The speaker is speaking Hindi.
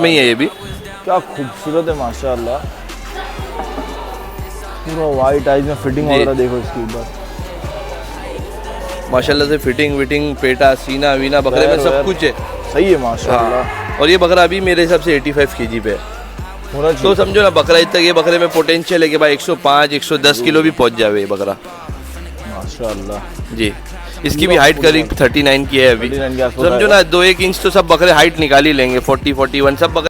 में ही है ये भी। क्या खूबसूरत है माशाल्लाह, पूरा वाइट आइज में फिटिंग जी। वगैरह देखो इसकी ऊपर। माशाल्लाह से फिटिंग विटिंग, पेटा सीना वीना बकरे में सब कुछ है। सही है माशाल्लाह। हाँ, और ये बकरा अभी मेरे हिसाब से 85 kg पे है। होना तो चाहिए। समझो ना बकरा इतना, ये बकरे में पोटेंशियल है कि भाई 105 110 किलो भी पहुंच जावे ये बकरा। माशाल्लाह। जी, इसकी भी हाइट करीब 39 की है अभी। 39 के आसपास समझो आएगा। ना 2-1 इंच तो सब बकरे हाइट निकाल ही लेंगे, 40 41 सब बकरे।